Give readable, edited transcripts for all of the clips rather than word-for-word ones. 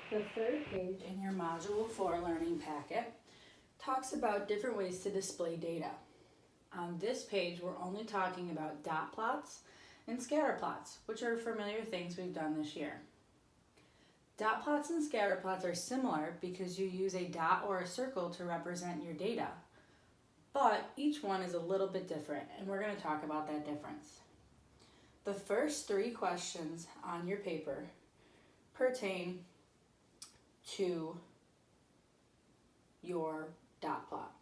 The third page in your Module 4 learning packet talks about different ways to display data. On this page, we're only talking about dot plots and scatter plots, which are familiar things we've done this year. Dot plots and scatter plots are similar because you use a dot or a circle to represent your data, but each one is a little bit different, and we're going to talk about that difference. The first 3 questions on your paper pertain to your dot plot.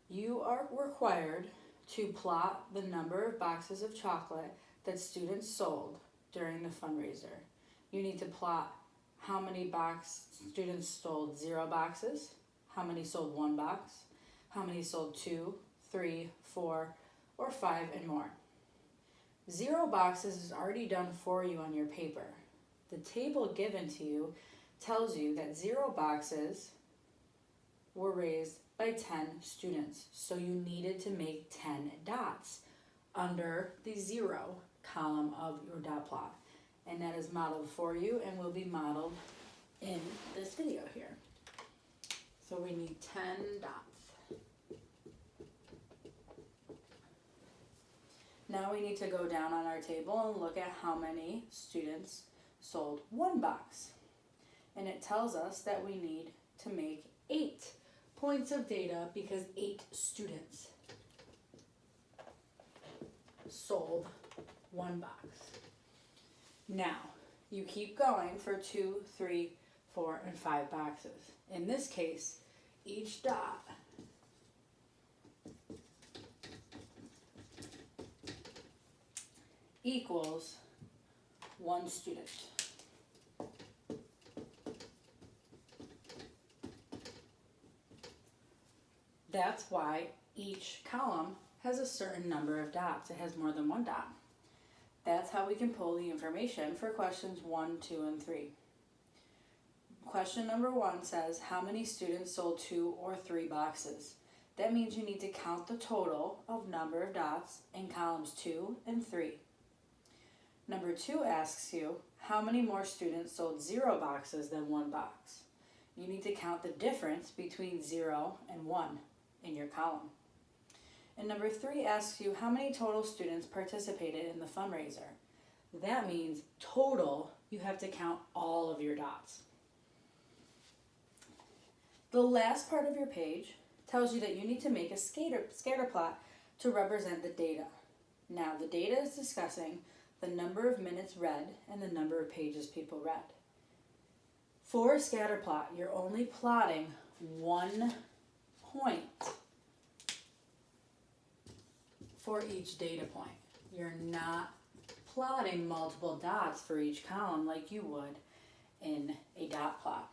You are required to plot the number of boxes of chocolate that students sold during the fundraiser. You need to plot how many students sold 0 boxes, how many sold 1 box, how many sold 2, 3, 4, or 5, and more. 0 boxes is already done for you on your paper. The table given to you tells you that 0 boxes were raised by 10 students. So you needed to make 10 dots under the 0 column of your dot plot. And that is modeled for you and will be modeled in this video here. So we need 10 dots. Now we need to go down on our table and look at how many students sold 1 box. And it tells us that we need to make 8 points of data because 8 students sold 1 box. Now, you keep going for 2, 3, 4, and 5 boxes. In this case, each dot equals 1 student. That's why each column has a certain number of dots. It has more than 1 dot. That's how we can pull the information for questions 1, 2, and 3. Question number 1 says, how many students sold 2 or 3 boxes? That means you need to count the total of number of dots in columns 2 and 3. Number 2 asks you, how many more students sold 0 boxes than 1 box? You need to count the difference between 0 and 1 in your column. And number 3 asks you, how many total students participated in the fundraiser? That means total, you have to count all of your dots. The last part of your page tells you that you need to make a scatter plot to represent the data. Now, the data is discussing the number of minutes read and the number of pages people read. For a scatter plot, you're only plotting 1 point for each data point. You're not plotting multiple dots for each column like you would in a dot plot.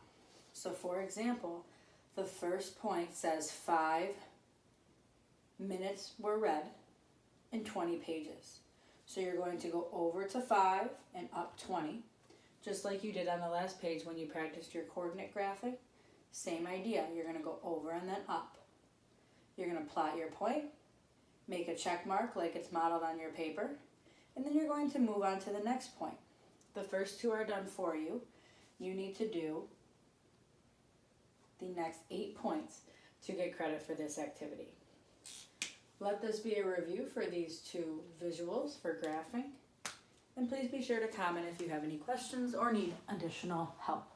So for example, the first point says 5 minutes were read in 20 pages. So you're going to go over to 5 and up 20, just like you did on the last page when you practiced your coordinate graphing. Same idea, you're going to go over and then up. You're going to plot your point, make a check mark like it's modeled on your paper, and then you're going to move on to the next point. The first 2 are done for you. You need to do the next 8 points to get credit for this activity. Let this be a review for these 2 visuals for graphing, and please be sure to comment if you have any questions or need additional help.